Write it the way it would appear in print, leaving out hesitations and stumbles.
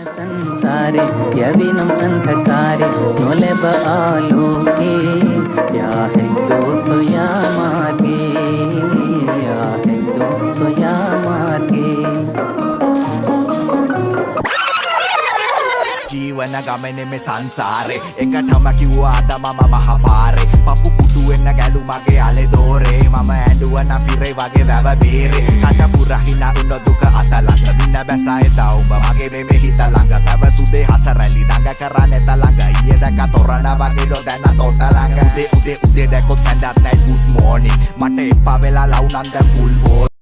संसारे यविनम अंधकारे नोलेब आलोके या है दो सोया मार्गे या है दो सोया मार्गे ජීවන ගමනේ මේ සංසාරේ එකටම කිව්වාද මම මහපාරේ පපු කුටුවෙන්න ගැලුමගේ අලේ දෝරේ මම ඇඬුවන පිරේ වගේ වැව බීරේ කට පුරහිනා උන දුක අතලඟ මින්න බැසයි තවුඹ මගේ මේ හිත ළඟ පැවසුදේ හසරලි දඟ කරන්නේ තලඟ ඊයේ දැක තොරණ වගේ දොදැන තොට ළඟ උදේ දැකොත් ඇඳත් නැයි good morning මට එපා වෙලා ලව් නන්ද full